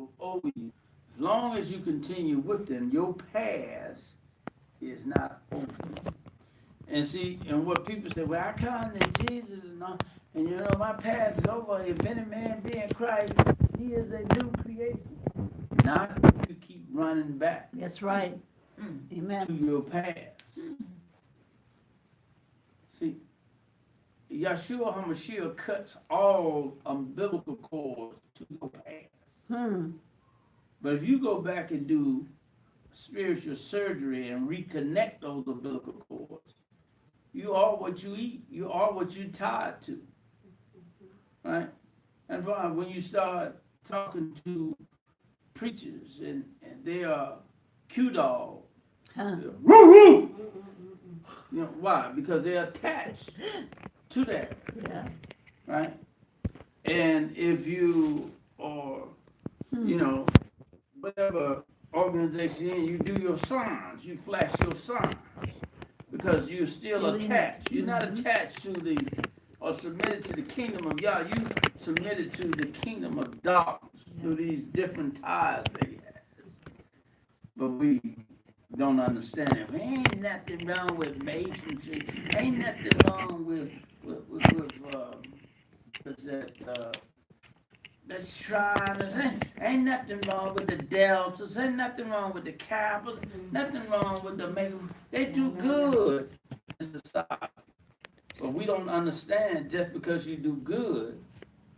control over you. As long as you continue with them, your past is not over. And see, and what people say, well, I come to Jesus and you know, my past is over. If any man be in Christ, he is a new creation. Not to keep running back. That's right. Amen. To your past. See, Yeshua HaMashiach cuts all umbilical cords to your past. But if you go back and do spiritual surgery and reconnect those umbilical cords, you are what you eat. You are what you're tied to. Right? And when you start talking to preachers and they are Q-dog, woo woo. You know why? Because they're attached to that. Yeah. Right? And if you are, you know, whatever organization you're in, you do your signs, you flash your signs. Because you're still attached. You're not attached to the, or submitted to the kingdom of Yah. You submitted to the kingdom of darkness through these different ties they have. But we don't understand it. Ain't nothing wrong with masonry. Ain't nothing wrong with what's that, the Shriners. Ain't nothing wrong with the Deltas. Ain't nothing wrong with the Kappas. Nothing wrong with the Makers. They do good in society. But we don't understand just because you do good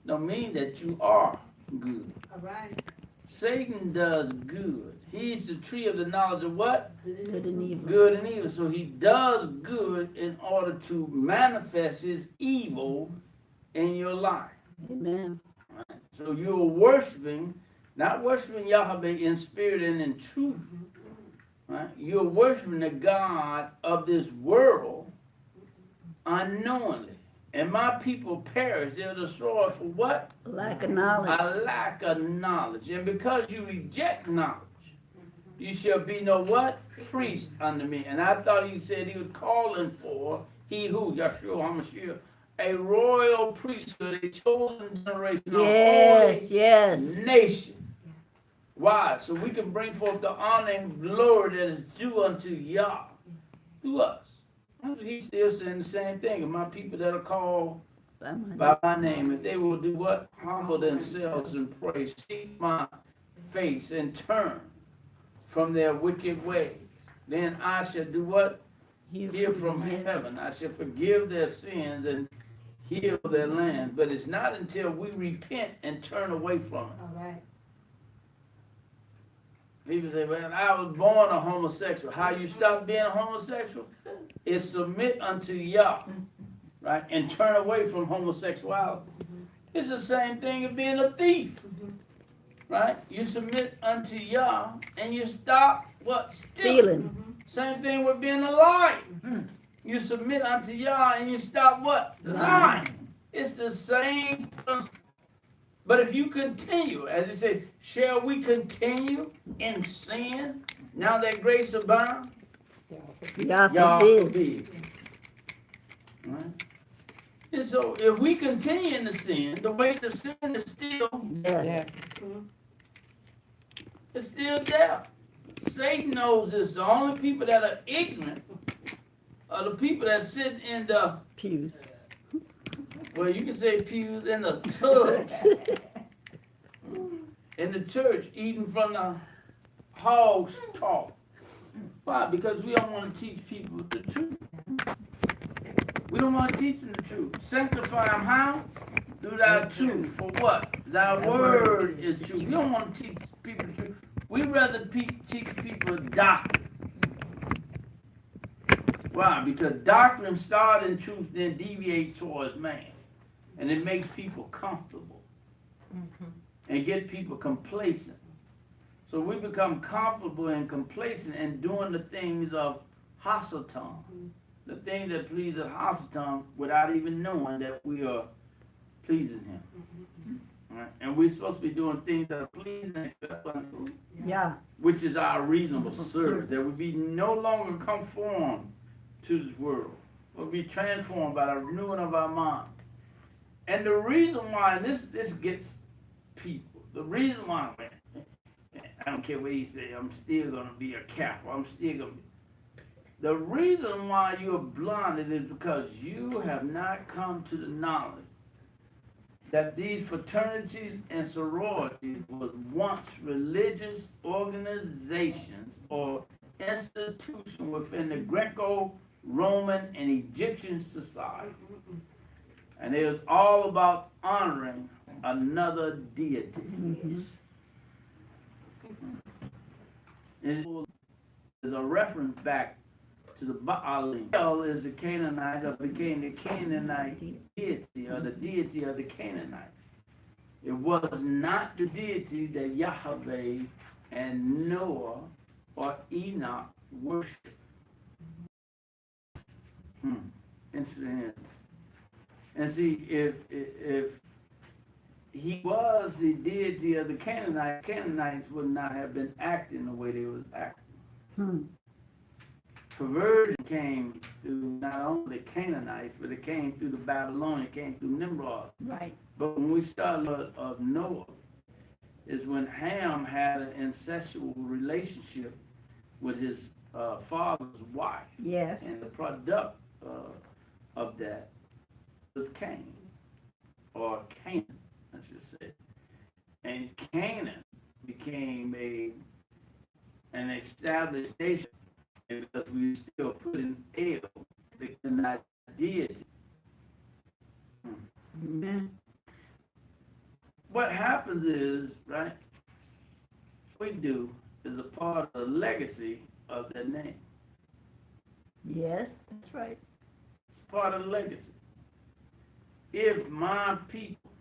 don't mean that you are good. All right. Satan does good. He's the tree of the knowledge of what? Good and evil. Good and evil. So he does good in order to manifest his evil in your life. Amen. Right? So you're worshiping, not worshiping Yahweh in spirit and in truth. Right? You're worshiping the God of this world unknowingly. And my people perish, they're destroyed for what? Lack of knowledge. A lack of knowledge. And because you reject knowledge, you shall be no what? Priest unto me. And I thought he said he was calling for, he who, Yeshua HaMashiach, a royal priesthood, a chosen generation, a holy nation. Why? So we can bring forth the honor and glory that is due unto Yah through us. He's still saying the same thing. And my people that are called by my name, if they will do what? Humble themselves and pray, seek my face and turn from their wicked ways. Then I shall do what? Hear from heaven. I shall forgive their sins and heal their land. But it's not until we repent and turn away from it. All right. People say, well, I was born a homosexual. How you stop being a homosexual? Is submit unto Yah, right? And turn away from homosexuality. It's the same thing as being a thief, right? You submit unto Yah and you stop what? Stealing. Same thing with being a liar. You submit unto Yah and you stop what? Lying. It's the same principle. But if you continue, as it says, shall we continue in sin now that grace abounds? Yah forbid. Right? And so if we continue in the sin, the way the sin is still there. It's still there. Satan knows this. The only people that are ignorant are the people that sit in the pews. Well, you can say pews in the tubs in the church, eating from the hog's trough. Why? Because we don't want to teach people the truth. We don't want to teach them the truth. Sanctify them how? Through thy truth. For what? Thy word is truth. We don't want to teach people the truth. We'd rather teach people doctrine. Why? Because doctrine starts in truth, then deviates towards man. And it makes people comfortable. And get people complacent. So we become comfortable and complacent and doing the things of Hasatan. The thing that pleases Hasatan without even knowing that we are pleasing him. Right? And we're supposed to be doing things that are pleasing unto Yeah. which is our reasonable service. That we be no longer conformed to this world. We'll be transformed by the renewing of our mind. And the reason why, and this gets people, the reason why, I don't care what he say, I'm still gonna be a Catholic. I'm still gonna be. The reason why you're blinded is because you have not come to the knowledge that these fraternities and sororities was once religious organizations or institutions within the Greco-Roman and Egyptian society. And it was all about honoring another deity. Mm-hmm. There's a reference back to the Baalim. Baal is the Canaanite, or became the Canaanite deity, or the deity of the Canaanites. It was not the deity that Yahweh and Noah or Enoch worshipped. Interesting. And see, if he was the deity of the Canaanites would not have been acting the way they was acting. Perversion came through not only the Canaanites, but it came through the Babylonians, it came through Nimrod. Right. But when we start of Noah, is when Ham had an incestual relationship with his father's wife. Yes. And the product of that was Cain, or Canaan, I should say. And Canaan became an established nation because we still put in El, the deity. Amen. What happens is, right, what we do is a part of the legacy of that name. Yes, that's right. It's part of the legacy. If my people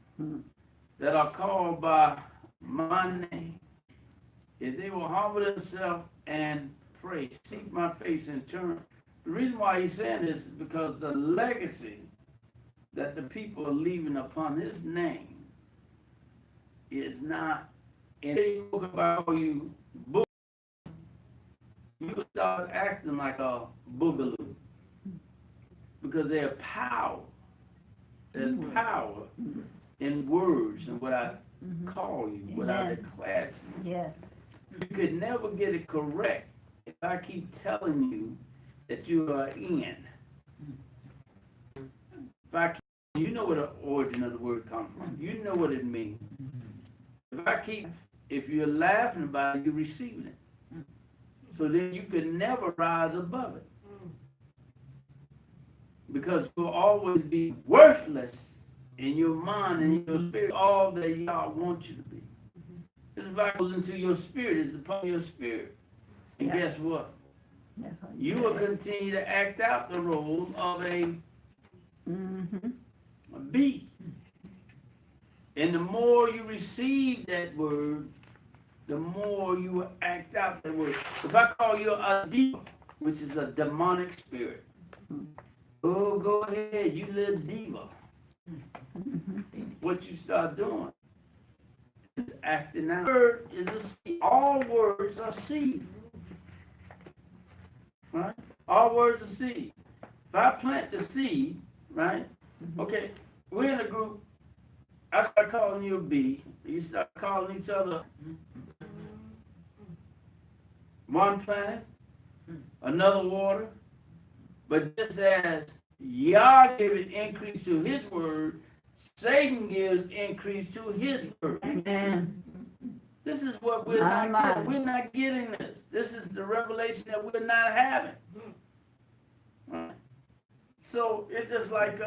that are called by my name, if they will humble themselves and pray, seek my face and turn. The reason why he's saying this is because the legacy that the people are leaving upon his name is not, and they talk about you, you start acting like a boogaloo because there's power. There's power in words and what I call you, what I declare to you. Yes. You could never get it correct if I keep telling you that you are in. If I keep, you know where the origin of the word comes from. You know what it means. If you're laughing about it, you're receiving it. So then you could never rise above it. Because you'll always be worthless in your mind and in your spirit, all that y'all want you to be. This vibe goes into your spirit, it's upon your spirit. And guess what? You will continue to act out the role of a bee. And the more you receive that word, the more you will act out that word. If I call you a diva, which is a demonic spirit, oh, go ahead, you little diva. What you start doing is acting out. Word is a seed. All words are seed. Right? All words are seed. If I plant the seed, right? Okay, we're in a group. I start calling you a bee. You start calling each other one planet, another water. But just as Yah gives increase to his word, Satan gives increase to his word. Amen. This is what we're not getting. We're not getting this. This is the revelation that we're not having. Right? So it's just like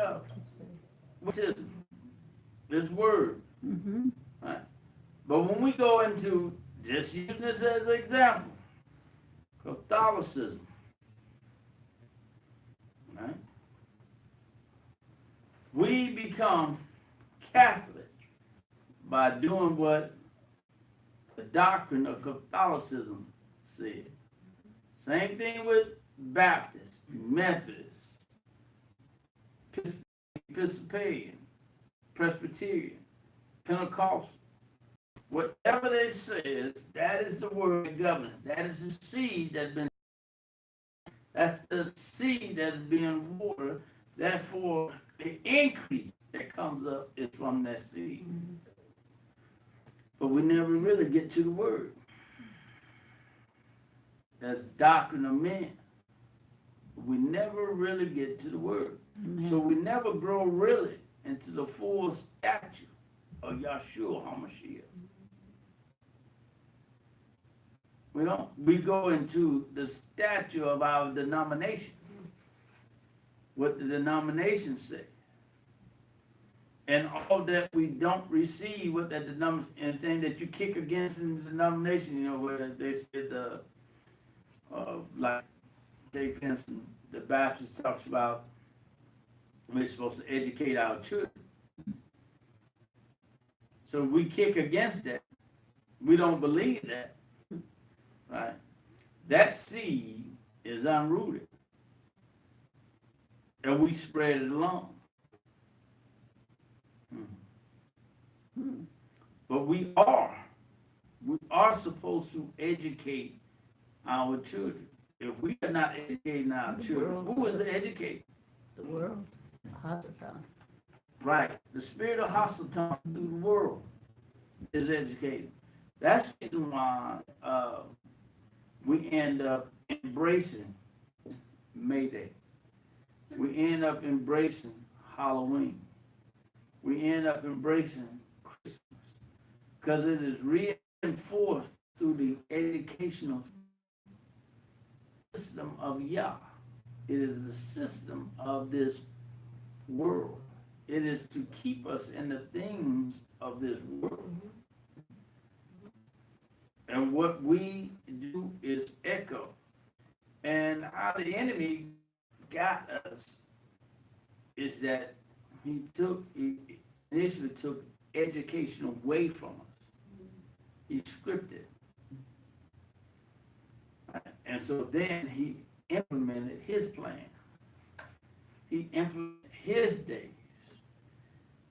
which is this word. Right? But when we go into, just use this as an example, Catholicism. Right? We become Catholic by doing what the doctrine of Catholicism said. Same thing with Baptists, Methodists, Episcopalian, Presbyterian, Pentecostal. Whatever they say, that is the word of governance. That is the seed that's the seed that is being watered. Therefore, the increase that comes up is from that seed. But we never really get to the word. That's doctrine of men. We never really get to the word. Amen. So we never grow really into the full stature of Yahshua HaMashiach. We don't. We go into the stature of our denomination. What the denomination say. And all that we don't receive what that denomination, anything that you kick against in the denomination, you know, where they said like say for instance, the Baptist talks about we're supposed to educate our children. So we kick against that. We don't believe that. Right? That seed is unrooted. And we spread it along. But we are supposed to educate our children. If we are not educating our children, who is educating? The world's hostile. Right. The spirit of hostile through the world is educated. That's the reason why we end up embracing May Day. We end up embracing Halloween. We end up embracing Christmas. Because it is reinforced through the educational system of Yah. It is the system of this world. It is to keep us in the things of this world. And what we do is echo. And how the enemy got us is that he initially took education away from us. He scripted. And so then he implemented his plan. He implemented his days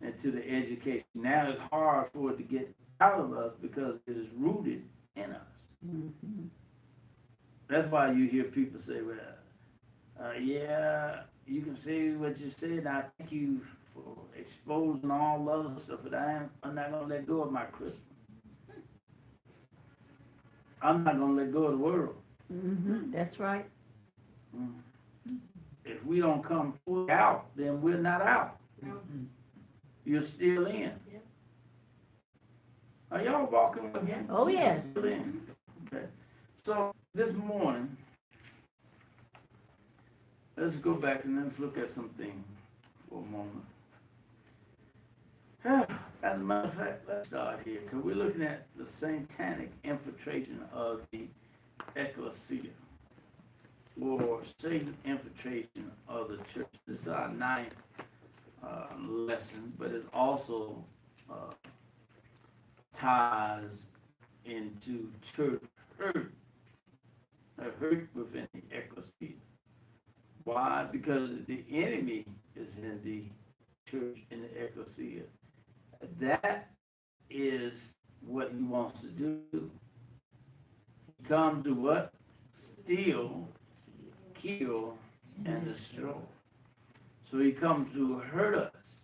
into the education. Now it's hard for it to get out of us because it is rooted in us. Mm-hmm. That's why you hear people say, well, yeah, you can say what you said. I thank you for exposing all the other stuff, but I'm not going to let go of my Christmas. I'm not going to let go of the world. Mm-hmm. That's right. If we don't come fully out, then we're not out. Mm-hmm. You're still in. Yeah. Are y'all walking with him? Oh, yes. You're still in. Okay. So this morning, let's go back and let's look at something for a moment. As a matter of fact, let's start here, because we're looking at the satanic infiltration of the ecclesia, or Satan infiltration of the church. This is our ninth lesson, but it also ties into church hurt, a hurt within the ecclesia. Why? Because the enemy is in the church, in the ecclesia. That is what he wants to do. He comes to what? Steal, kill, and destroy. So he comes to hurt us,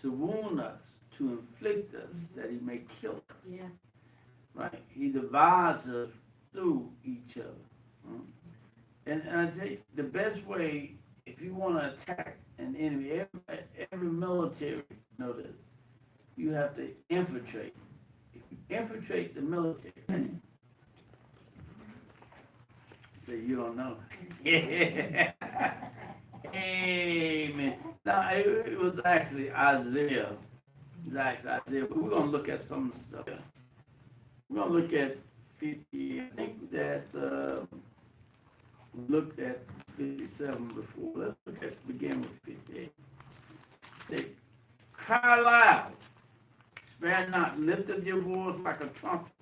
to wound us, to inflict us, that he may kill us. Yeah. Right? He divides us through each other. And I tell you, the best way, if you want to attack an enemy, every military, know this, you have to infiltrate. If you infiltrate the military, say you don't know. Amen. Now, it was actually Isaiah. It was actually Isaiah. But we're going to look at some stuff. We're going to look at 50. I think that we looked at 57 before. Let's look at begin with 58. Say, cry loud. Spare not, lift up your voice like a trumpet.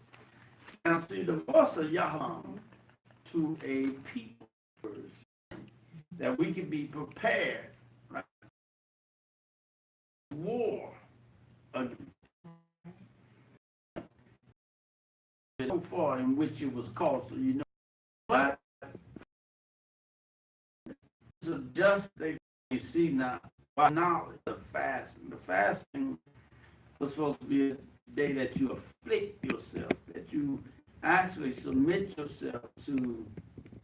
And see the voice of Yahweh to a people, that we can be prepared, right? War against so far in which it was called, so you know what? So just you see now by knowledge of fasting. The fasting was supposed to be a day that you afflict yourself, that you actually submit yourself to,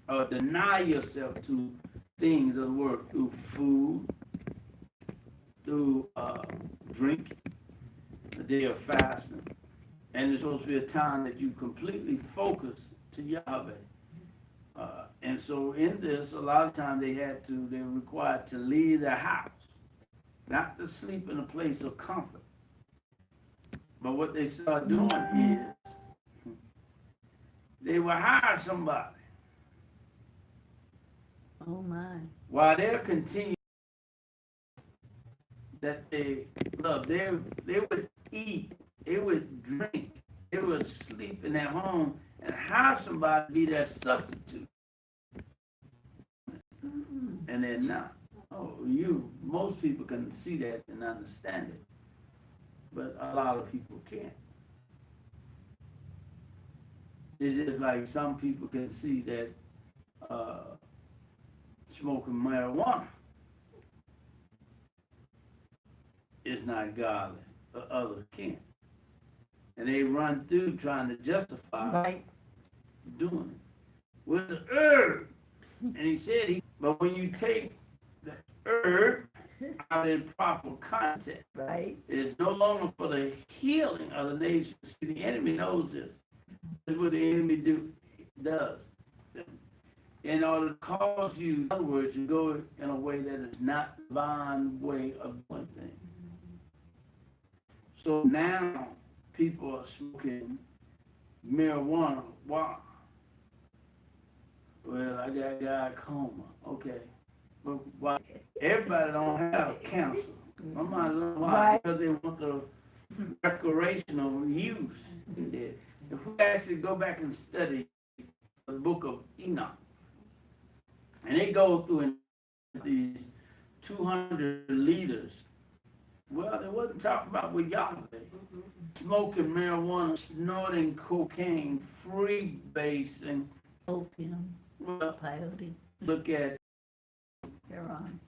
or deny yourself to things of the world through food, through drink, a day of fasting. And it's supposed to be a time that you completely focus to Yahweh. And so in this, a lot of times they were required to leave their house, not to sleep in a place of comfort. But what they start doing is they will hire somebody Oh my. while they're continuing that they love. They would eat, they would drink, they would sleep in their home and hire somebody to be their substitute. And they're not. Most people can see that and understand it, but a lot of people can't. It's just like some people can see that smoking marijuana is not godly, but others can't. And they run through trying to justify Right. doing it. With the herb. And he said, but when you take the herb out in proper context, Right. it is no longer for the healing of the nation. See, the enemy knows this. This is what the enemy does. In order to cause you, in other words, to go in a way that is not the divine way of doing things. So now people are smoking marijuana. Why? Well, I got glaucoma. Okay. But why? Everybody don't have cancer. My mind don't know why. Right. Because they want the recreational use. If we actually go back and study the book of Enoch, and they go through these 200 leaders, well, they wasn't talking about with Yahweh. Smoking marijuana, snorting cocaine, freebasing. Opium. Well, Peyote. look at, Heroin.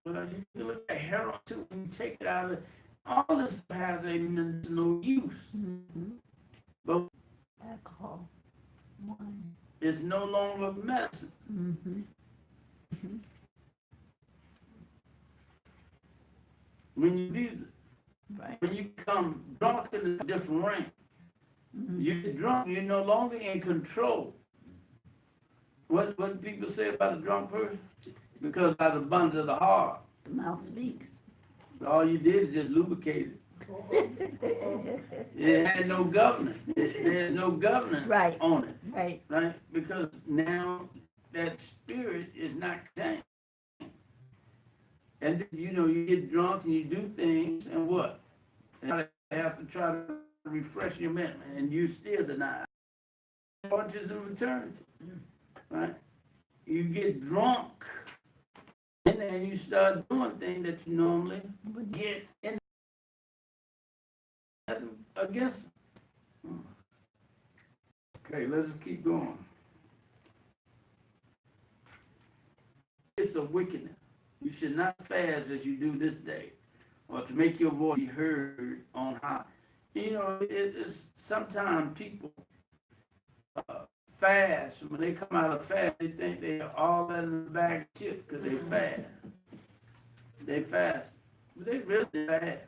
well, you can look at heroin too, when you take it out of it. All this has a no use. Mm-hmm. But Alcohol. Wine. it's no longer medicine. Mm-hmm. When you use it, Right. when you become drunk in a different rank, Mm-hmm. you get drunk, you're no longer in control. What do people say about a drunk person? Because out of the abundance of the heart, The mouth speaks. all you did is just lubricate it. It had no governance. There's no governance Right. on it, Right. right? Because now that spirit is not contained. And then, you get drunk and you do things, and what? And you have to try to refresh your memory, and you still deny it. Autism of eternity, right? You get drunk, and then you start doing things that you normally would get in against them. Okay, let's keep going. It's a wickedness. You should not fast as you do this day, or to make your voice be heard on high. It's sometimes people fast. When they come out of fast, they think they are all in the bag of chips because they fast. They fast, but they really fast.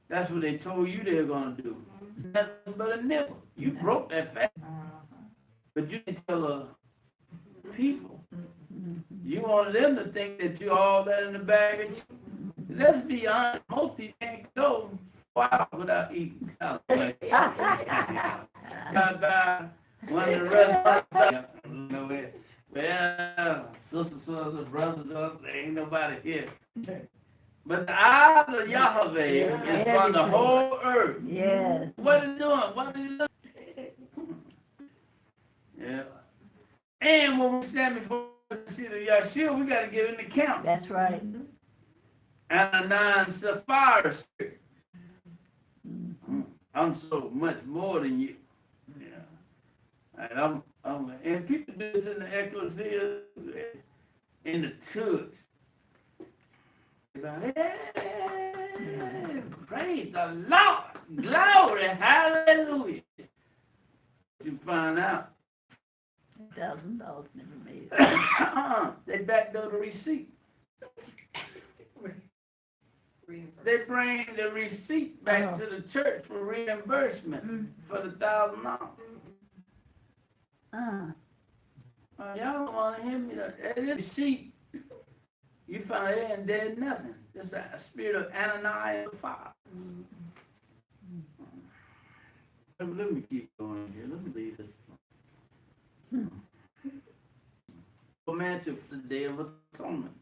That's what they told you they were going to do. Nothing but a nibble. You broke that fast, but you didn't tell the people. You wanted them to think that you're all that in the bag of chips. Let's be honest, most people can't go 4 hours without eating. Got by one of the restaurants. Well, sisters, brothers, there ain't nobody here. But the eyes of Yahweh is on the whole earth. Yes. What are you doing? What are you doing? Yeah. And when we stand before the seat of Yahshua, we got to give an account. That's right. And a non-sapphire spirit. I'm so much more than you. Yeah. And people do this in the ecclesia, in the church. Hey, praise the Lord. Glory, hallelujah. you find out $1,000 never made it. they backdoor the receipt. They bring the receipt back to the church for reimbursement for the $1,000. Y'all don't want to hear me. That receipt, you find it ain't dead nothing. It's a spirit of Ananias fire. Let me keep going here. Let me leave this. Romantic for the Day of Atonement.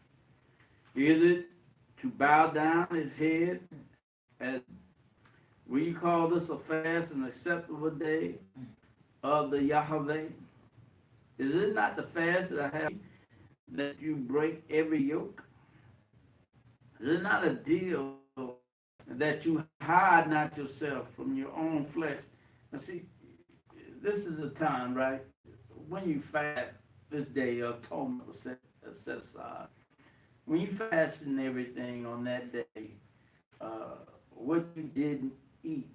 Is it to bow down his head, as we call this a fast and acceptable day of the Yahweh? Is it not the fast that I have that you break every yoke? Is it not a deal that you hide not yourself from your own flesh? Now see, this is a time, right? When you fast, this day of atonement was set aside. When you fast and everything on that day, what you didn't eat,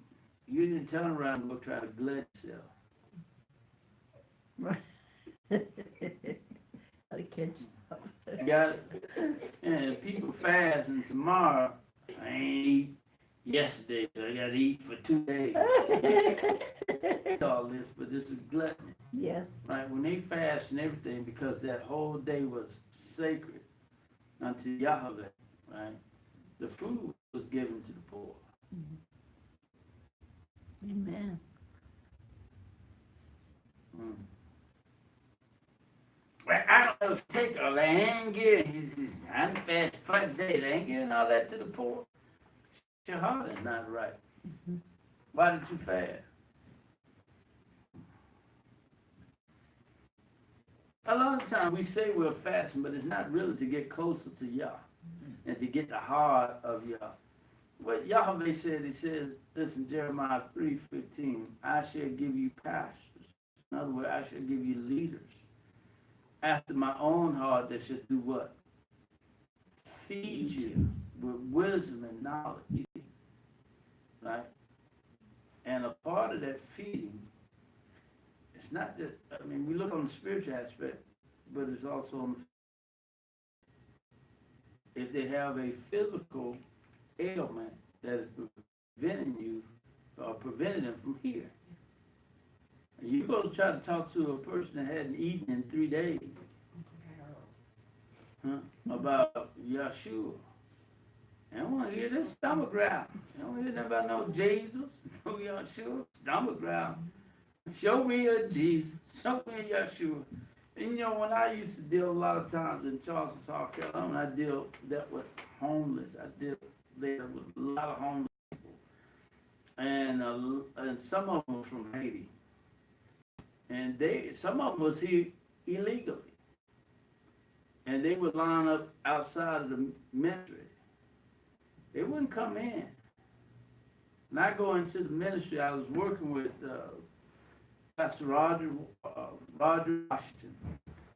you didn't turn around and go try to glut yourself. Right. Gotta catch up. You got it? And people fast, and tomorrow I ain't eat yesterday, so I got to eat for 2 days. All this, but this is gluttony. Yes. Right? When they fast and everything, because that whole day was sacred unto Yahweh, right? The food was given to the poor. Amen. Well, I don't know if take all they ain't giving. I'm fast for a day. They ain't giving all that to the poor. Your heart is not right. Why did you fast? A lot of times we say we're fasting, but it's not really to get closer to Yah and to get the heart of Yah. What Yahweh said, he says this in Jeremiah 3:15, I shall give you pastors. In other words, I shall give you leaders after my own heart that should do what? Feed you with wisdom and knowledge. Right? And a part of that feeding, it's not just, I mean, we look on the spiritual aspect, but it's also on the, if they have a physical ailment that is preventing you or preventing them from here. And you go to try to talk to a person that hadn't eaten in 3 days about Yeshua. I don't want to hear this stomach growl. I don't hear nothing about no Jesus, no Yeshua, stomach growl. Show me a Jesus, show me a Yeshua. And you know, when I used to deal a lot of times in Charleston, South Carolina, I dealt with homeless. I dealt there with a lot of homeless people. And some of them were from Haiti. And some of them was here illegally. And they would line up outside of the ministry. They wouldn't come in. When I go into the ministry, I was working with Pastor Roger Washington,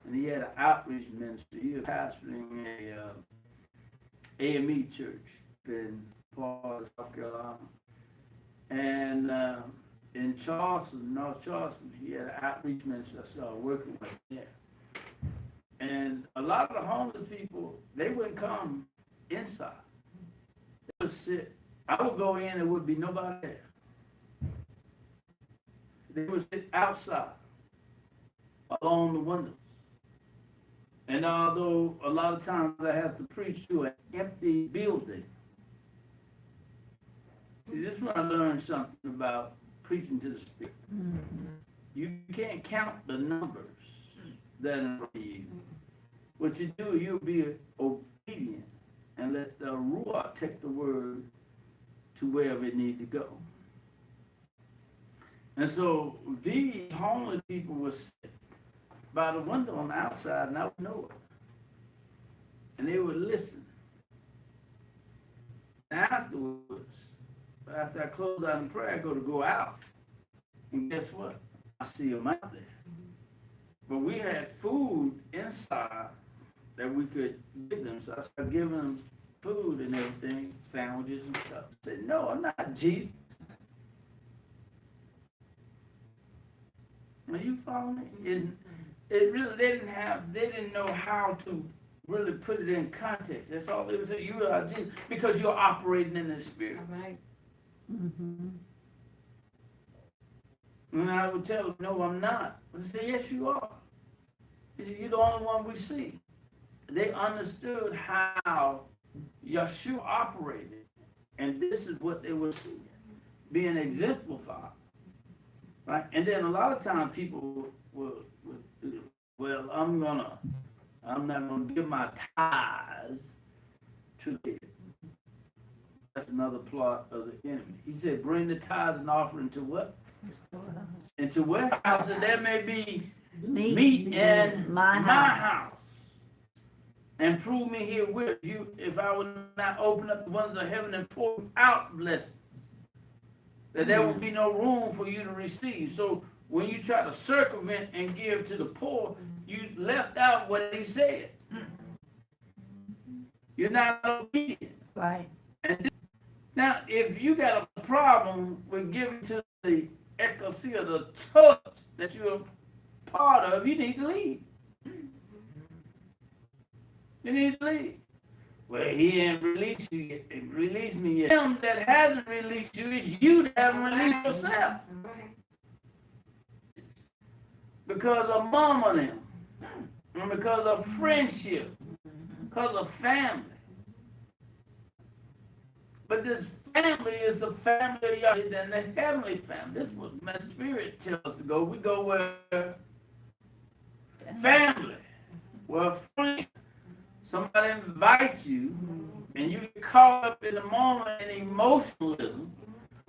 and he had an outreach ministry. He was pastoring a AME church in Florida, South Carolina. And in Charleston, North Charleston, he had an outreach ministry. I started working with him there. And a lot of the homeless people, they wouldn't come inside. They would sit. I would go in, and there would be nobody there. They would sit outside along the windows. And although a lot of times I have to preach to an empty building, see, this is when I learned something about preaching to the Spirit. You can't count the numbers that are in you. What you do, you'll be obedient and let the Ruach take the word to wherever it needs to go. And so these homeless people were sitting by the window on the outside, and I would know it. And they would listen. And afterwards, after I close out in prayer, I go out. And guess what? I see them out there. But we had food inside that we could give them. So I started giving them food and everything, sandwiches and stuff. I said, no, I'm not Jesus. Are you following me? It really they didn't know how to really put it in context. That's all they would say. You are Jesus because you're operating in the spirit. All right. Mm-hmm. And I would tell them, no, I'm not. But they say, yes, you are. He said, you're the only one we see. They understood how Yeshua operated, and this is what they were seeing, being exemplified. Right? And then a lot of times people will well, I'm not gonna give my tithes to the. That's another plot of the enemy. He said, bring the tithes and offering to what? Into what house that there may be meat in my house. And prove me here with you if I would not open up the windows of heaven and pour out blessings. That there will be no room for you to receive. So when you try to circumvent and give to the poor, you left out what he said. You're not obedient. Right. And now, if you got a problem with giving to the ecclesia, the church that you're part of, you need to leave. You need to leave. Well, he ain't released you yet. Released me yet. Him that hasn't released you is you that haven't released yourself. Because of mom and them. And because of friendship. Because of family. But this family is the family of Yahweh than the heavenly family. This is what my spirit tells us to go. We go where family, where friends. Somebody invites you, and you get caught up in the moment in emotionalism,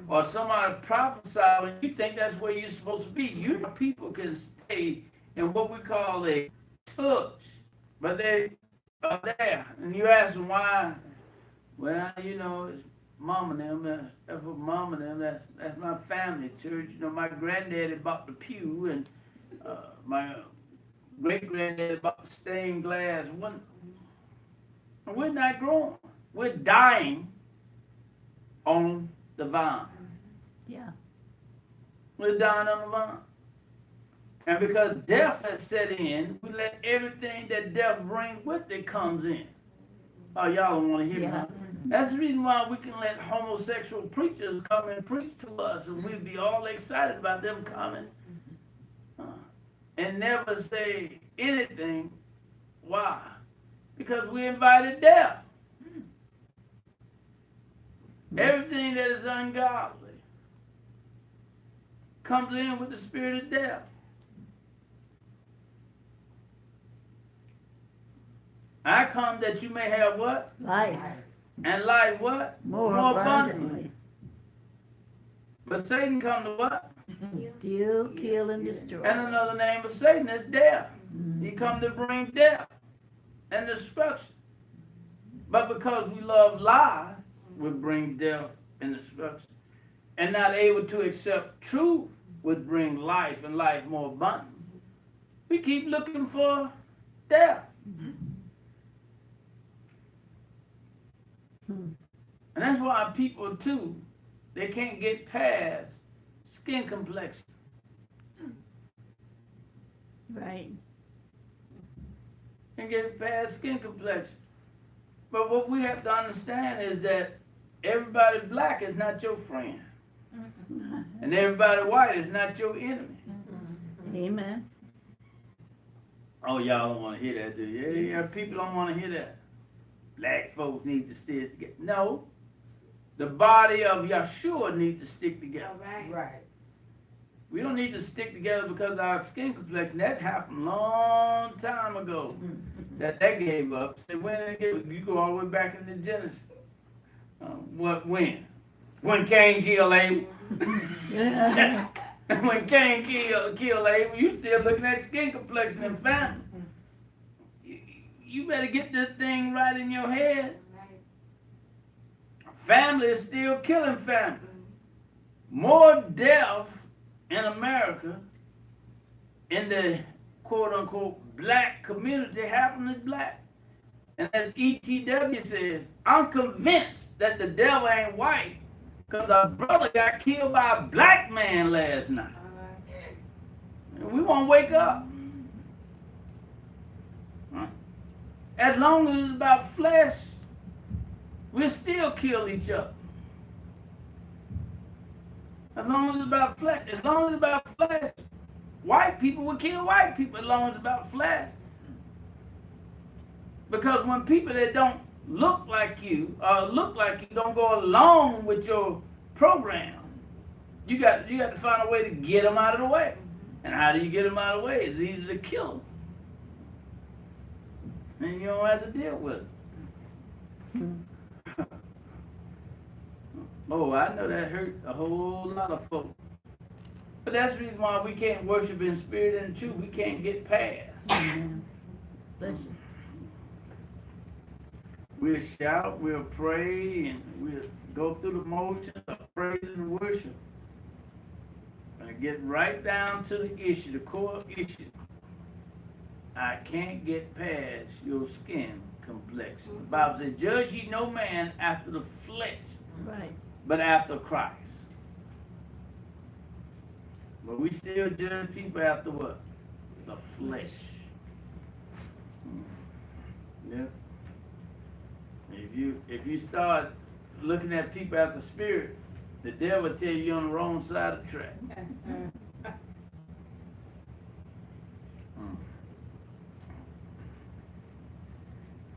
or somebody prophesies and you think that's where you're supposed to be. You know, people can stay in what we call a church, but they are there. And you ask them why. Well, you know, it's mom and them. That's what mom and them. That's my family church. You know, my granddaddy bought the pew, and my great granddaddy bought the stained glass. We're not growing. We're dying on the vine. Yeah. We're dying on the vine. And because death has set in, we let everything that death brings with it comes in. Oh, y'all don't want to hear me. That's the reason why we can let homosexual preachers come and preach to us, and we'd be all excited about them coming and never say anything. Why? Because we invited death. Everything that is ungodly comes in with the spirit of death. I come that you may have what? Life. And life what? More abundantly. But Satan come to what? Steal, kill, and destroy. And another name of Satan is death. He come to bring death and destruction. But because we love lies, would bring death and destruction. And not able to accept truth would bring life and life more abundant. We keep looking for death. And that's why people too, they can't get past skin complexion. Right. And get past skin complexion. But what we have to understand is that everybody black is not your friend. And everybody white is not your enemy. Amen. Oh, y'all don't want to hear that, do you? Yeah, people don't want to hear that. Black folks need to stick together. No. The body of Yeshua needs to stick together. All right. Right. We don't need to stick together because of our skin complexion. That happened a long time ago. That gave up. So when it gave, you go all the way back into Genesis. When? When Cain killed Abel. When Cain killed Abel, you still looking at skin complexion and family. You better get this thing right in your head. Family is still killing family. More death in America in the quote-unquote black community happening to black. And as ETW says, I'm convinced that the devil ain't white because our brother got killed by a black man last night. And won't wake up. As long as it's about flesh, we'll still kill each other. As long as it's about flesh, white people will kill white people as long as it's about flesh. Because when people that don't look like you don't go along with your program, you got to find a way to get them out of the way. And how do you get them out of the way? It's easy to kill them. And you don't have to deal with it. Oh, I know that hurt a whole lot of folks. But that's the reason why we can't worship in spirit and truth. We can't get past. Bless you. We'll shout, we'll pray, and we'll go through the motions of praise and worship. And get right down to the issue, the core issue. I can't get past your skin complexion. The Bible says, judge ye no man after the flesh, Right. but after Christ. But we still judge people after what? The flesh. Yeah. If you start looking at people after spirit, the devil tell you you're on the wrong side of the track.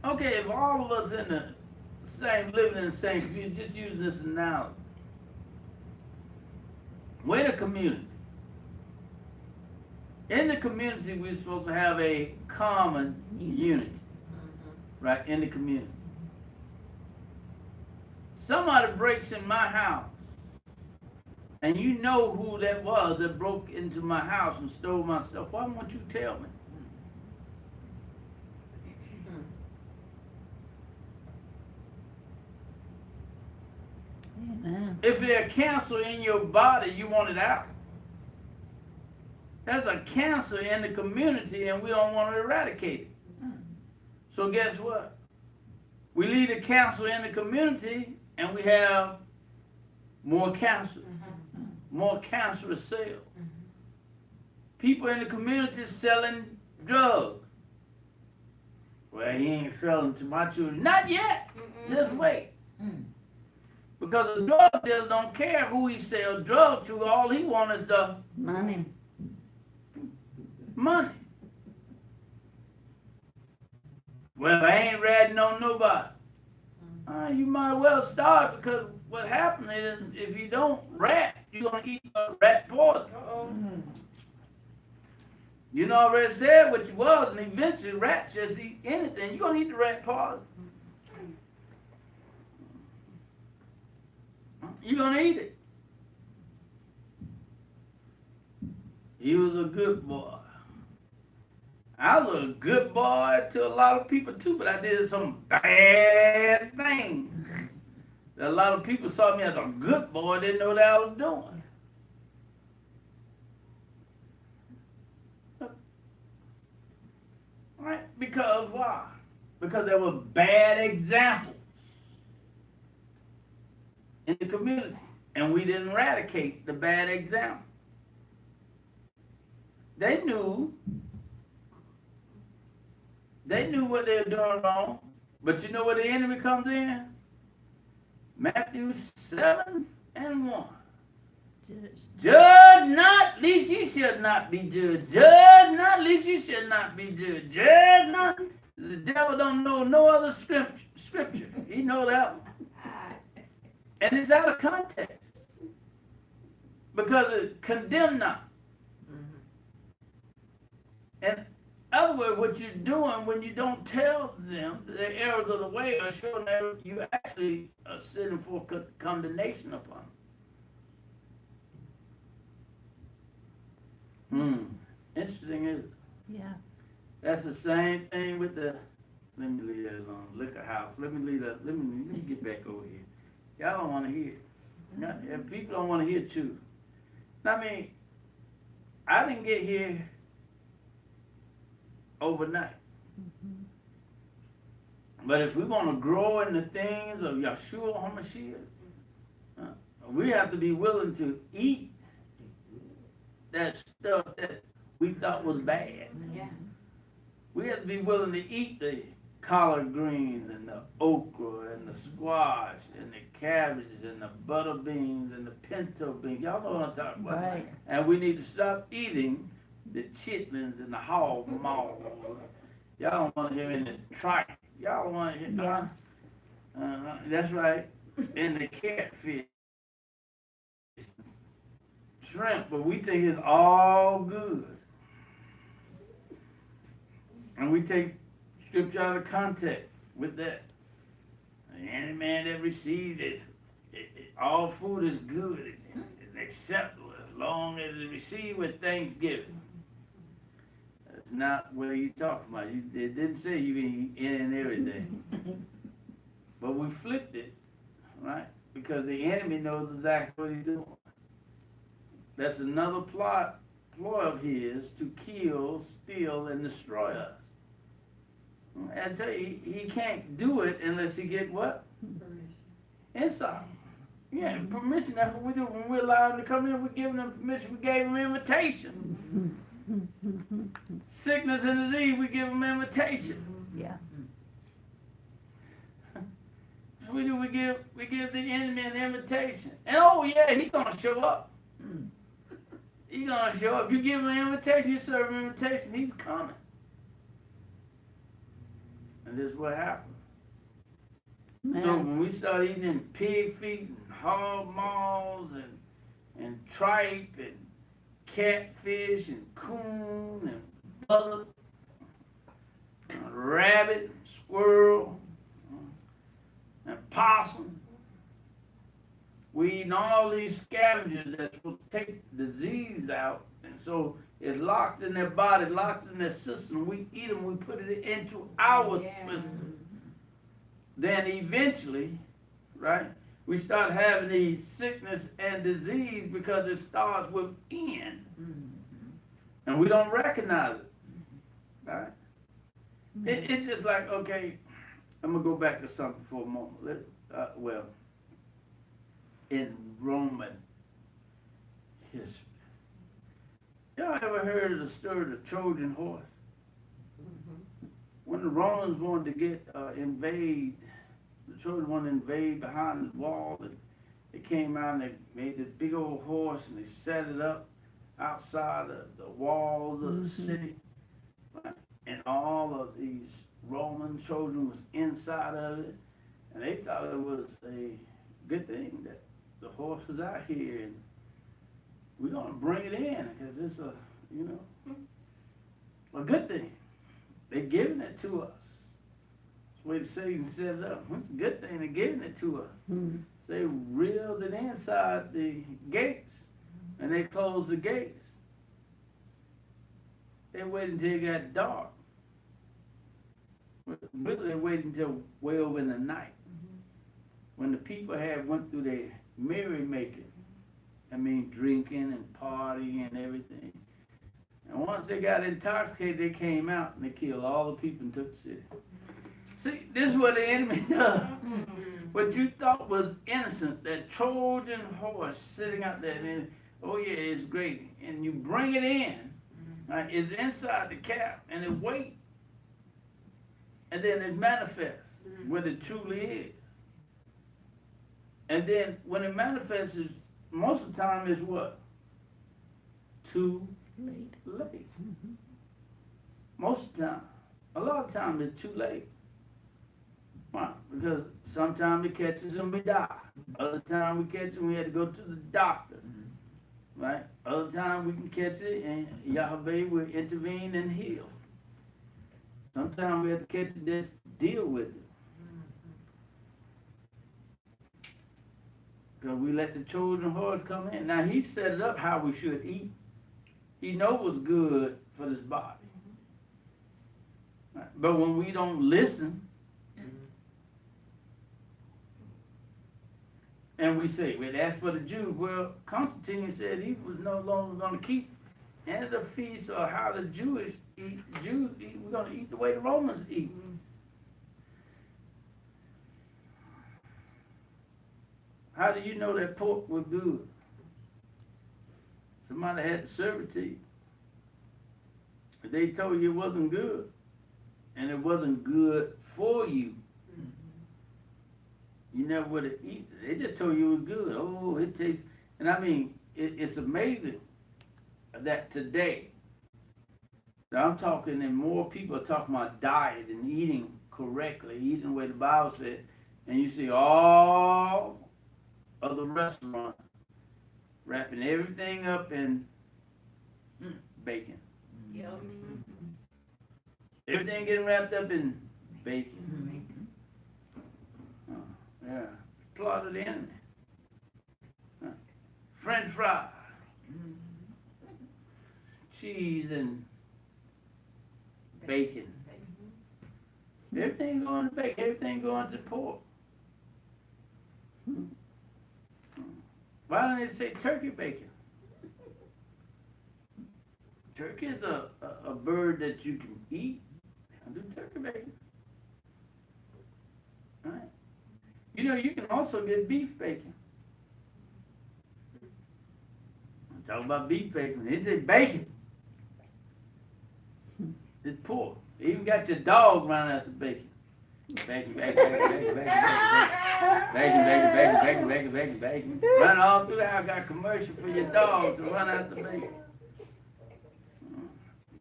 Okay, if all of us in the same, living in the same community, just use this analogy. We're the community. In the community, we're supposed to have a common unity. Right, in the community. Somebody breaks in my house, and you know who that was that broke into my house and stole my stuff. Why won't you tell me? Amen. If there's cancer in your body, you want it out. There's a cancer in the community, and we don't want to eradicate it. So guess what? We leave the cancer in the community, and we have more cancer, more cancerous cells. People in the community selling drugs. Well, he ain't selling to my children. Not yet. Just wait. Because the drug dealer don't care who he sells drugs to. All he wants is the Money. money. Well, I ain't ratting on nobody. You might well start, because what happens is if you don't rat, you're going to eat rat poison. You know, I already said what you was, and eventually rats just eat anything. You're going to eat the rat poison. You're going to eat it. He was a good boy. I was a good boy to a lot of people too, but I did some bad things. A lot of people saw me as a good boy, didn't know what I was doing. Right? Because why? Because there were bad examples in the community, and we didn't eradicate the bad example. They knew what they were doing wrong, but you know where the enemy comes in? Matthew 7:1. Judge not, lest ye shall not be judged. Judge not, lest you shall not be judged. Judge not. The devil don't know no other scripture. He know that one. And it's out of context. Because it condemn not. And other words, what you're doing when you don't tell them the errors of the way are showing that you actually are sitting for condemnation upon them. Interesting, isn't it? Yeah. That's the same thing with the, let me leave that alone, liquor house. Let me get back over here. Y'all don't want to hear it. And people don't want to hear truth. I mean, I didn't get here overnight. But if we want to grow in the things of Yeshua HaMashiach, we have to be willing to eat that stuff that we thought was bad. Yeah. We had to be willing to eat the collard greens and the okra and the squash and the cabbages and the butter beans and the pinto beans. Y'all know what I'm talking about. Right. And we need to stop eating the chitlins and the hog maws. Y'all don't want to hear any tripe. Y'all don't want to hear. Yeah. That's right. And the catfish, shrimp, but we think it's all good. And we take scripture out of context with that. Any man that receives it, all food is good and acceptable as long as it's received with thanksgiving. That's not what he's talking about. It didn't say you can eat any and everything. But we flipped it, right? Because the enemy knows exactly what he's doing. That's another ploy of his to kill, steal, and destroy us. And I tell you, he can't do it unless he get what? Inside. Yeah, permission. That's what we do. When we allow him to come in, we give them permission. We gave him invitation. Sickness and disease, we give him invitation. Yeah. So we do. We give the enemy an invitation. And oh yeah, he's gonna show up. He's gonna show up. You give him an invitation, you serve him an invitation, he's coming. And this is what happened. Man. So when we start eating pig feet and hog maws and tripe and catfish and coon and buzzard and rabbit and squirrel and possum, we eating all these scavengers that's supposed to take disease out, and so it's locked in their body, locked in their system. We eat them, we put it into our system. Then eventually, right, we start having these sickness and disease because it starts within. And we don't recognize it, right? It's just like, okay, I'm going to go back to something for a moment. In Roman history. Y'all ever heard of the story of the Trojan horse? When the Romans wanted to get invade, the Trojans wanted to invade behind the wall, and they came out and they made this big old horse and they set it up outside of the walls of the city. Right? And all of these Roman Trojan was inside of it, and they thought it was a good thing that the horse was out here, and we're gonna bring it in because it's a good thing. They're giving it to us. That's the way Satan set it up. It's a good thing they're giving it to us. So they reeled it inside the gates, and they closed the gates. They waited until it got dark. Really, they waited until way over in the night, when the people had went through their merrymaking. I mean, drinking and partying and everything. And once they got intoxicated, they came out and they killed all the people and took the city. See, this is what the enemy does. What you thought was innocent, that Trojan horse sitting out there, and oh yeah, it's great. And you bring it in, it's inside the cap, and it waits. And then it manifests what it truly is. And then when it manifests, most of the time is what? Too late. Most of the time. A lot of times it's too late. Why? Because sometimes it catches and we die. Other time we catch it and we had to go to the doctor. Right? Other time we can catch it and Yahweh will intervene and heal. Sometimes we have to catch it and just deal with it. Because we let the Trojan horse come in. Now he set it up how we should eat. He knows what's good for this body. Right? But when we don't listen, and we say, well, that's for the Jews. Well, Constantine said he was no longer going to keep any of the feasts or how the Jews eat. We're going to eat the way the Romans eat. How do you know that pork was good? Somebody had to serve it to you. They told you it wasn't good, and it wasn't good for you. You never would have eaten it. They just told you it was good. Oh, it tastes, and I mean, it's amazing that today, now I'm talking, and more people are talking about diet and eating correctly, eating the way the Bible said, and you see all of the restaurants wrapping everything up in bacon. Yep. Everything getting wrapped up in bacon. Yeah, plot of the enemy. French fries, cheese and bacon. Everything going to bacon. Everything going to pork. Why don't they say turkey bacon? Turkey is a bird that you can eat. They don't do turkey bacon. Right? You know, you can also get beef bacon. Talk about beef bacon. They say bacon. It's pork. They even got your dog running after bacon. Bacon, bacon, bacon, bacon, bacon, bacon, bacon, bacon, bacon, bacon, bacon. Running all through the house. Got a commercial for your dog to run after bacon.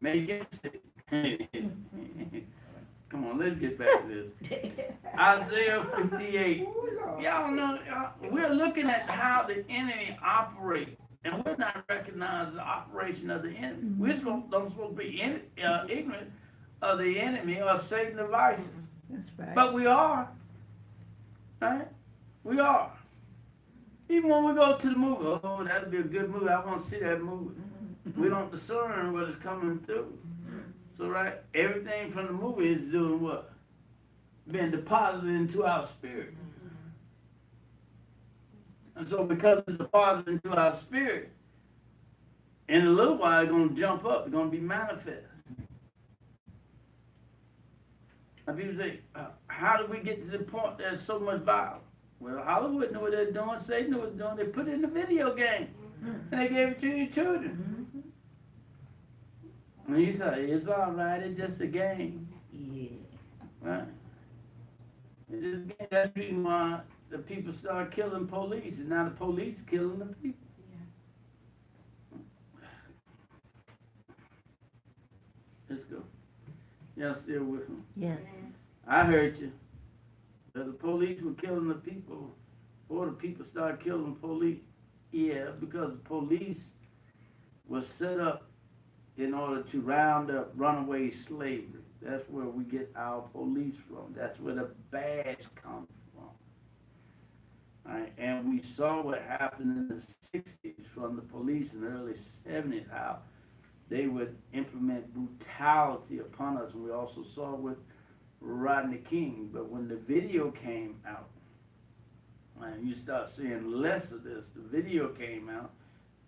Man, you get sick. Come on, let's get back to this. Isaiah 58. Y'all know, we're looking at how the enemy operates, and we're not recognizing the operation of the enemy. We're don't supposed to be ignorant of the enemy or Satan's devices. That's right. But we are. Right? We are. Even when we go to the movie, oh, that'll be a good movie. I want to see that movie. We don't discern what is coming through. So, right, everything from the movie is doing what? Being deposited into our spirit. And so because it's deposited into our spirit, in a little while it's going to jump up, it's going to be manifest. Now people say, how did we get to the point that there's so much violence? Well, Hollywood knew what they're doing, Satan knew what they're doing, they put it in the video game, and they gave it to your children. And you say, it's all right, it's just a game. Yeah. Right? It's just a game. That's the reason why the people start killing police, and now the police killing the people. Let's go. Y'all still with me? Yes. I heard you. That the police were killing the people before the people started killing the police. Yeah, because the police was set up in order to round up runaway slavery. That's where we get our police from. That's where the badge comes from. All right, and we saw what happened in the 60s from the police in the early 70s, how they would implement brutality upon us. And we also saw with Rodney King. But when the video came out, and you start seeing less of this, the video came out,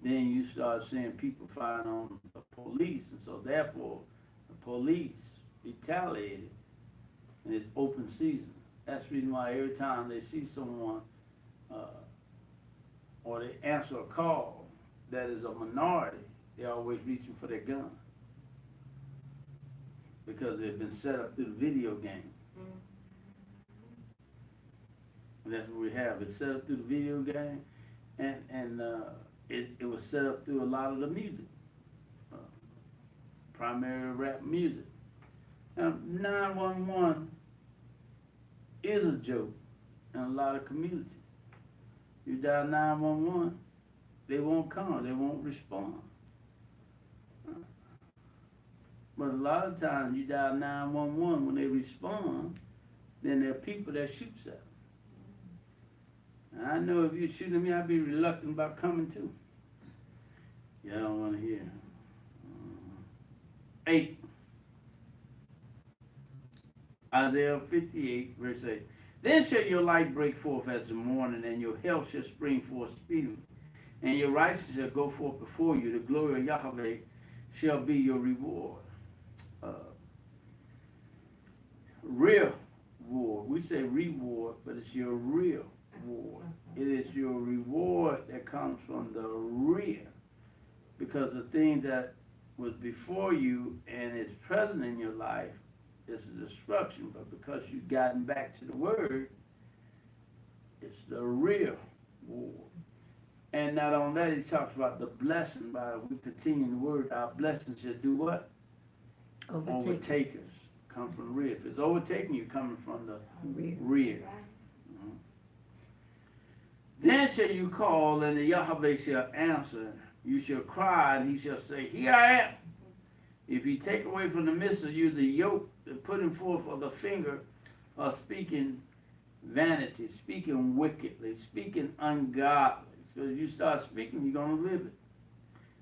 then you start seeing people firing on the police. And so therefore, the police retaliated, and it's open season. That's the reason why every time they see someone or they answer a call that is a minority, they're always reaching for their gun because they've been set up through the video game. And that's what we have. It's set up through the video game, and it was set up through a lot of the music, primarily rap music. Now, 911 is a joke in a lot of communities. You dial 911, they won't come, they won't respond. But a lot of times you dial 911, when they respond, then there are people that shoots at them. I know if you're shooting me, I'd be reluctant about coming too. Y'all don't want to hear. 8. Isaiah 58, verse 8. Then shall your light break forth as the morning, and your health shall spring forth speedily. And your righteousness shall go forth before you. The glory of Yahweh shall be your reward. Real reward. We say reward, but it's your real reward. It is your reward that comes from the rear. Because the thing that was before you and is present in your life, it's a destruction. But because you've gotten back to the word, it's the real war. And not only that, he talks about the blessing. By we continue the word, our blessing should do what? Overtake us. Come from the rear. If it's overtaking you, coming from the rear. Then shall you call, and the Yahweh shall answer. You shall cry, and he shall say, Here I am. If he take away from the midst of you the yoke, the putting forth of the finger of speaking vanity, speaking wickedly, speaking ungodly. Because you start speaking, you're going to live it.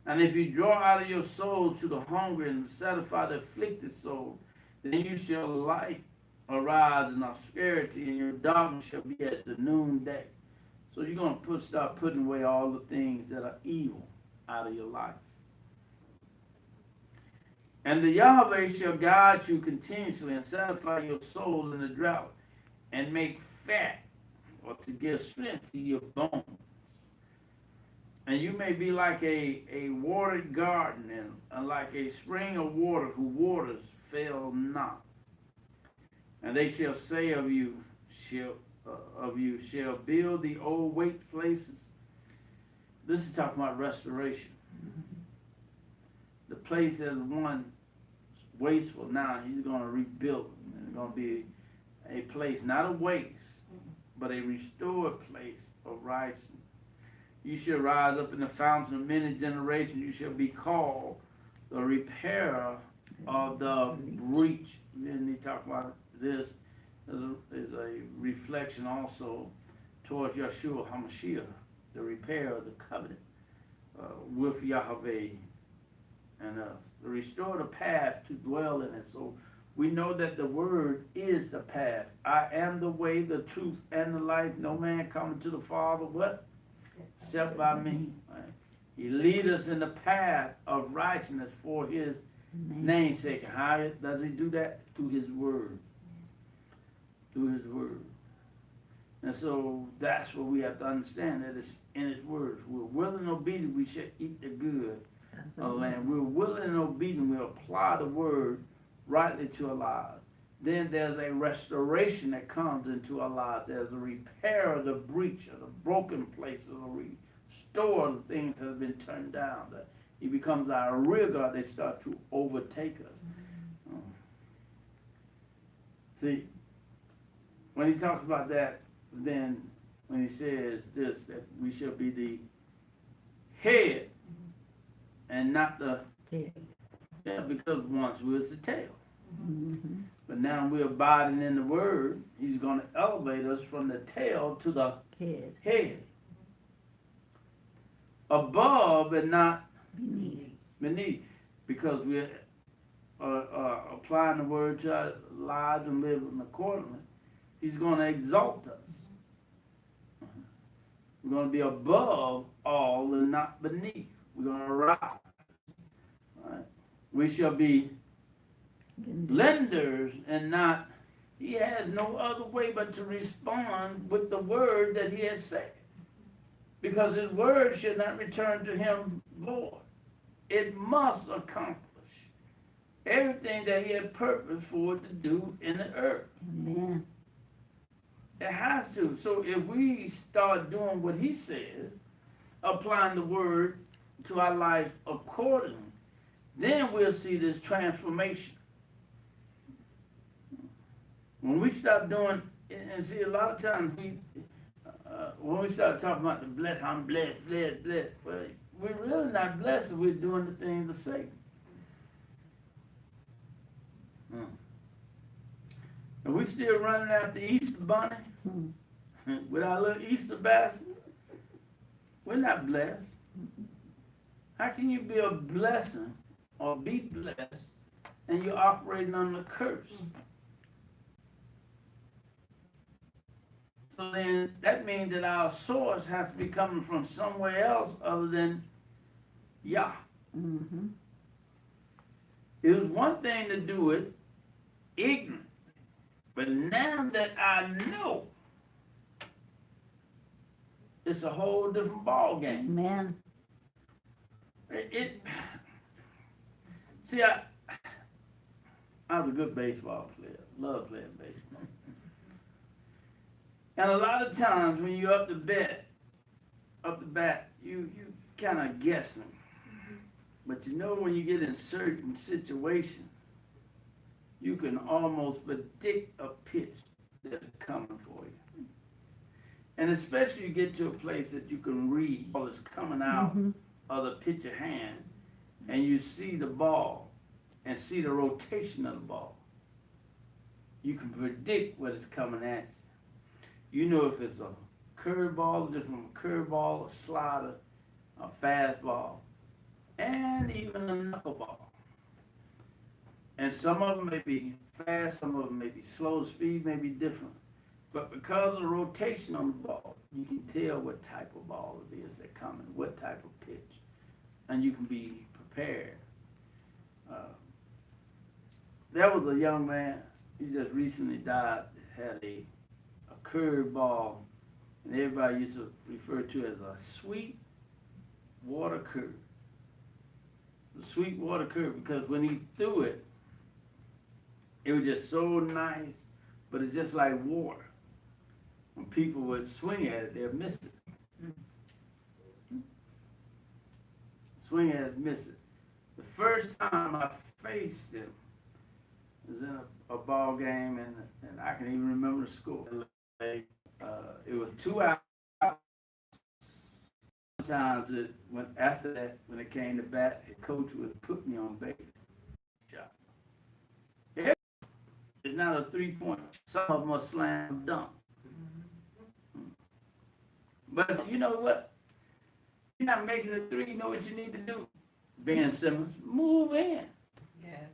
And if you draw out of your souls to the hungry and satisfy the afflicted soul, then you shall light arise in obscurity, and your darkness shall be as the noonday. So you're going to start putting away all the things that are evil out of your life. And the Yahweh shall guide you continuously and satisfy your soul in the drought and make fat, or to give strength to your bones. And you may be like a watered garden and like a spring of water whose waters fail not. And they shall say of you, shall build the old waste places. This is talking about restoration. The place that one wasteful now, he's going to rebuild it. And it's going to be a place, not a waste, but a restored place of righteousness. You shall rise up in the fountain of many generations. You shall be called the repairer of the breach. Then they talk about this is a reflection also towards Yeshua HaMashiach, the repair of the covenant with Yahweh and us. To restore the path to dwell in it. So we know that the word is the path. I am the way, the truth, and the life. No man coming to the Father, what? Except by me. Right? He lead us in the path of righteousness for his name's sake. How does he do that? Through his word. Through his word. And so that's what we have to understand, that it's in his words. We're willing and obedient, we shall eat the good of the land. We're willing and obedient, we apply the word rightly to our lives. Then there's a restoration that comes into our lives. There's a repair of the breach, of the broken places, a restore of the things that have been turned down. That he becomes our real God. They start to overtake us. See, when he talks about that, then when he says this, that we shall be the head and not the tail. Yeah, because once we was the tail. Mm-hmm. But now we're abiding in the word. He's going to elevate us from the tail to the head. Above and not beneath. Because we're applying the word to our lives and living accordingly. He's going to exalt us. We're going to be above all and not beneath. We're going to rise. Right? We shall be lenders and not, he has no other way but to respond with the word that he has said. Because his word should not return to him void. It must accomplish everything that he had purposed for it to do in the earth. Amen. It has to. So if we start doing what he says, applying the word to our life accordingly, then we'll see this transformation. When we start doing, and see, a lot of times when we start talking about the blessed, I'm blessed, well, we're really not blessed if we're doing the things of Satan. And we still running after Easter bunny with our little Easter basket. We're not blessed. How can you be a blessing or be blessed and you're operating under a curse? So then that means that our source has to be coming from somewhere else other than Yah. Mm-hmm. It was one thing to do it ignorant, but now that I know, it's a whole different ball game. Man. See, I was a good baseball player. Love playing baseball. And a lot of times when you're up the bat, you kind of guessing. But you know when you get in certain situations, you can almost predict a pitch that's coming for you. And especially you get to a place that you can read all that's coming out of the pitcher hand, and you see the ball and see the rotation of the ball. You can predict what is coming at you. You know if it's a curveball, different from a curveball, a slider, a fastball, and even a knuckleball. And some of them may be fast, some of them may be slow, speed may be different. But because of the rotation on the ball, you can tell what type of ball it is that's coming, what type of pitch, and you can be prepared. There was a young man, he just recently died, had a curved ball, and everybody used to refer to it as a sweet water curve. The sweet water curve, because when he threw it, it was just so nice, but it's just like water. When people would swing at it, they'd miss it. Swing at it, miss it. The first time I faced him was in a ball game, and I can even remember the score. It was 2 hours. Sometimes after that, when it came to bat, the coach would put me on base. Shot. It's not a 3-point. Some of them are slam dunk. But you know what? You're not making a three. You know what you need to do? Ben Simmons, move in. Yeah.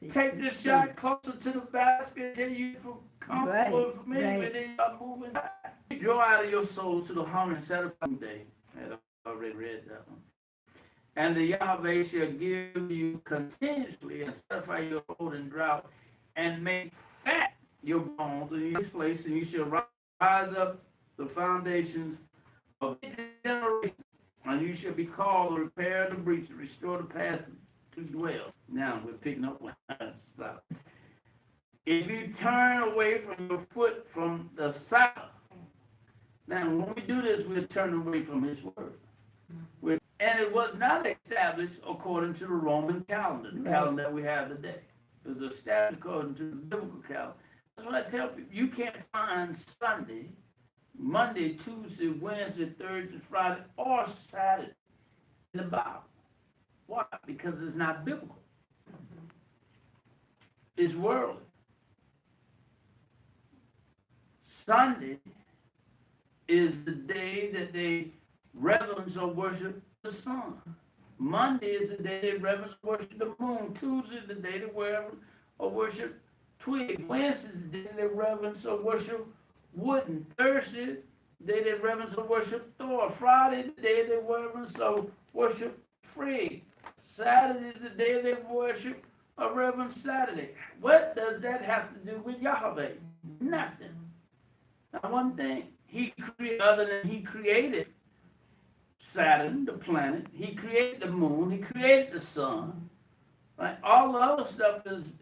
Take the shot closer to the basket till you feel comfortable for me, but then you're moving back. Draw out of your soul to the 175th day. I had already read that one. And the Yahweh shall give you continuously and satisfy your old and drought, and make fat your bones in this place, and you shall rise up the foundations of generation, and you shall be called to repair the breach, to restore the past, to dwell. Now we're picking up one. Stop. If you turn away from your foot from the Sabbath, now when we do this, we're turning away from His word. And it was not established according to the Roman calendar, the calendar that we have today. It was established according to the biblical calendar. That's what I tell people. You can't find Sunday, Monday, Tuesday, Wednesday, Thursday, Friday, or Saturday in the Bible. Why? Because it's not biblical. It's worldly. Sunday is the day that they reverence or worship the sun. Monday is the day they reverence or worship the moon. Tuesday is the day they reverence or worship twig. Wednesday is the day they reverence or worship wooden. Thursday, the day they reverence or worship Thor. Friday, the day they reverence or worship Frigg. Saturday is the day they worship or reverence Saturday. What does that have to do with Yahweh? Nothing. Now, one thing, other than He created Saturn, the planet, He created the moon, He created the sun. Right? All the other stuff is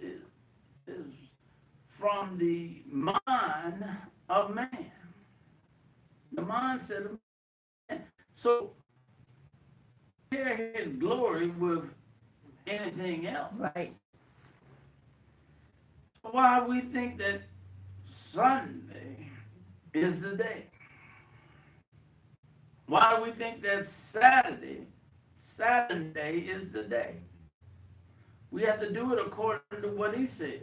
from the mind of man. The mindset of man. So, share His glory with anything else. Right. So why we think that Sunday is the day? Why do we think that Saturday is the day? We have to do it according to what He says.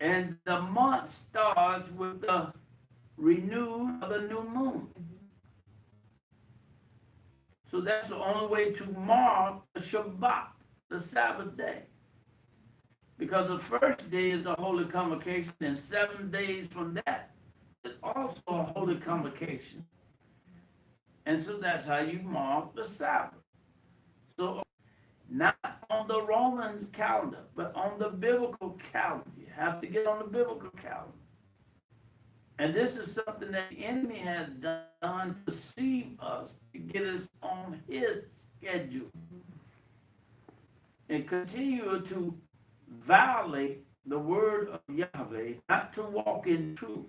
And the month starts with the renewal of the new moon. So that's the only way to mark the Shabbat, the Sabbath day. Because the first day is a holy convocation, and 7 days from that is also a holy convocation. And so that's how you mark the Sabbath. So not on the Roman calendar, but on the biblical calendar. You have to get on the biblical calendar. And this is something that the enemy has done to deceive us, to get us on his schedule. and continue to violate the word of Yahweh, not to walk in truth,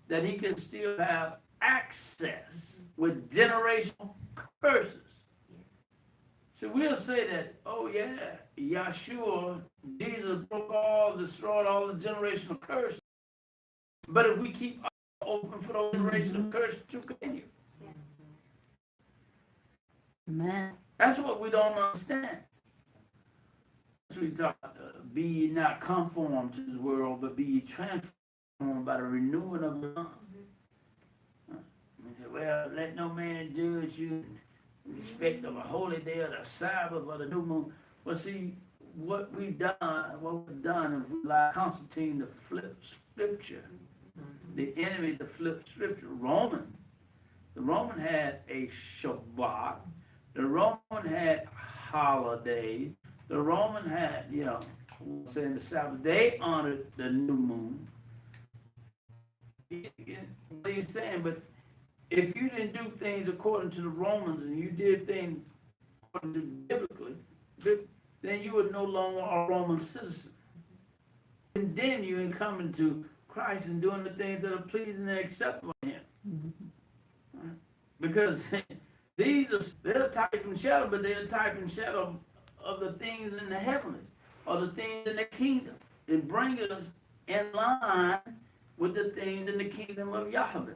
that he can still have access with generational curses. So we'll say that, oh yeah, Yahshua, Jesus destroyed all the generational curses. But if we keep open for those generational curses to continue. Amen. That's what we don't understand. We talk, be ye not conformed to this world, but be ye transformed by the renewing of the mind. We say, well, let no man judge you in respect of a holy day or the Sabbath or the new moon. Well, see, what we've done is we allow Constantine to flip scripture. The enemy to flip scripture. The Roman had a Shabbat. The Roman had holidays. The Roman had, saying the Sabbath. They honored the new moon. What he's saying, but if you didn't do things according to the Romans and you did things according to biblically, then you were no longer a Roman citizen. And then you ain't coming to Christ and doing the things that are pleasing and acceptable to him. Right? Because they're a type and shadow, but they're a type and shadow of the things in the heavens or the things in the kingdom. It brings us in line with the things in the kingdom of Yahweh.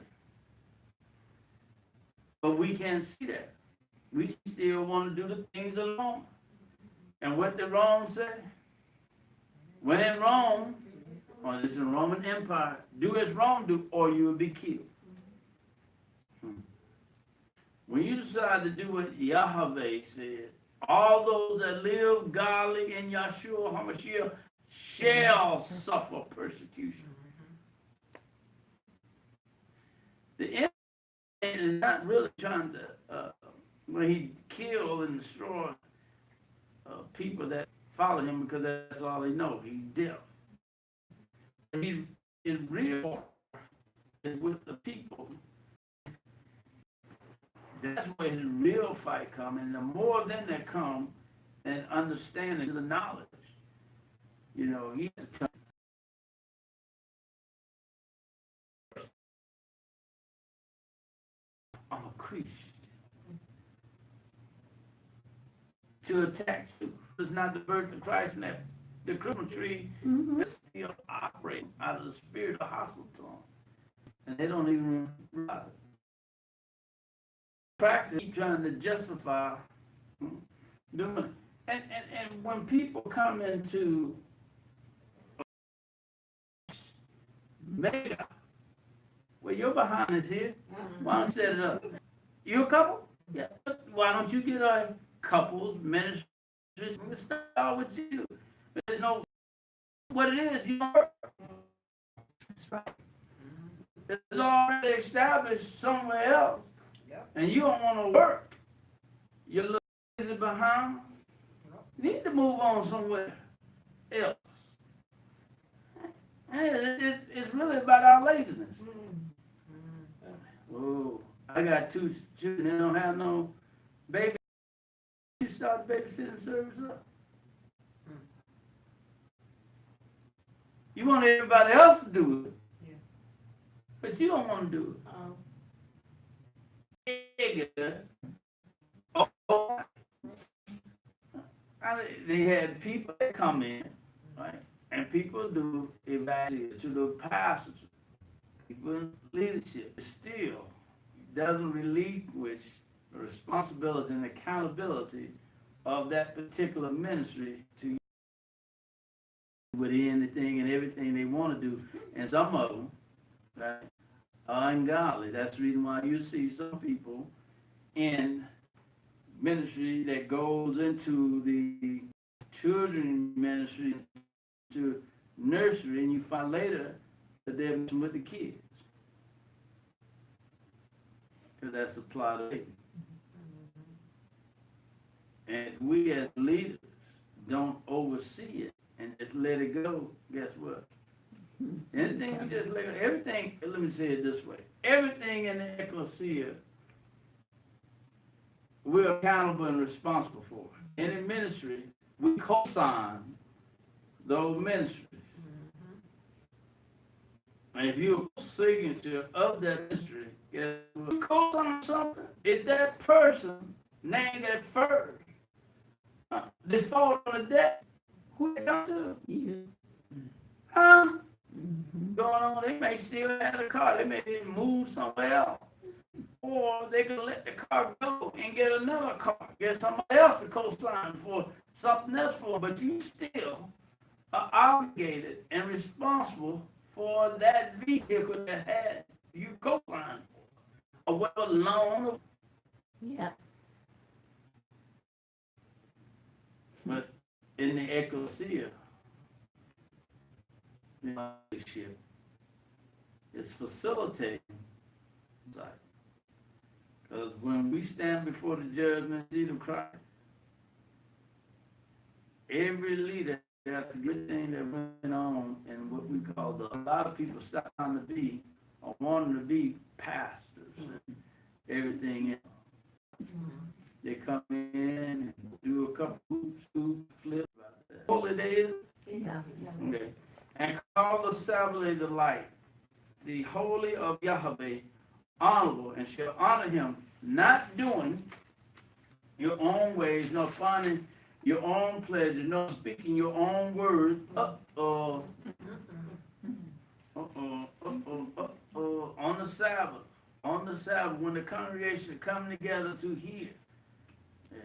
But we can't see that. We still want to do the things of Rome. And what did Rome say? When in Rome, or this is the Roman Empire, do as Rome do, or you will be killed. When you decide to do what Yahweh said, all those that live godly in Yahshua HaMashiach shall suffer persecution. The enemy is not really trying to, when he kill and destroy people that follow him because that's all they know. He's deaf. His real is with the people. That's where his real fight comes. And the more of them that come and understanding the knowledge, he has to come. I'm a Christian. To attack you. It's not the birth of Christ, and that the Christmas tree is still operating out of the spirit of hostile to them. And they don't even realize it. Practice, keep trying to justify doing it. And when people come into mega, well, your behind is here. Why don't you set it up? You a couple? Yeah. Why don't you get a couples ministry? Let's start with you. There's no what it is. You work. That's right. It's already established somewhere else. And you don't want to work. You're a little behind. You need to move on somewhere else. And it's really about our laziness. Oh, I got two children that don't have no baby. You start the babysitting service up. You want everybody else to do it, but you don't want to do it. They had people that come in, right? And people do evaluate to the pastors, people in leadership. Still doesn't relinquish the responsibility and accountability of that particular ministry to with anything and everything they want to do. And some of them, right, are ungodly. That's the reason why you see some people in ministry that goes into the children ministry, to nursery, and you find later that they're messing with the kids. Because that's a plot of Satan. And if we as leaders don't oversee it and just let it go, guess what? Anything we just let go, everything, let me say it this way. Everything in the ecclesia, we're accountable and responsible for. Any ministry, we co-sign those ministries. And if you're a signature of that ministry, guess what? You co-sign something. If that person named that first default on the debt, who they come to? You. Huh? Mm-hmm. Going on, they may still have the car. They may move somewhere else. Or they can let the car go and get another car. Get somebody else to co-sign for something else for, but you still are obligated and responsible for that vehicle that had you co-signed for. Or whether loan, Yeah. but in the ecclesia, the leadership is facilitating. Because when we stand before the judgment seat of Christ, every leader has a good thing that went on in what we call a lot of people start trying to be or wanting to be pastors and everything else. They come in and do a couple scoop flip about that. Holy days, Yeah. okay. And call the Sabbath the light, the holy of Yahweh, honorable, and shall honor him, not doing your own ways, nor finding your own pleasure, nor speaking your own words. On the Sabbath, when the congregation is coming together to hear. Yeah,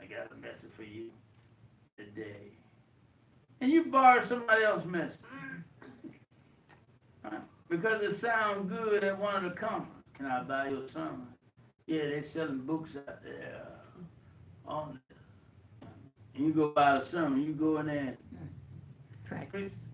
I got a message for you today. And you borrow somebody else's message. Right? Because it sounds good at one of the conferences. Can I buy your sermon? Yeah, they're selling books out there. On and you go buy the sermon, you go in there. Practice.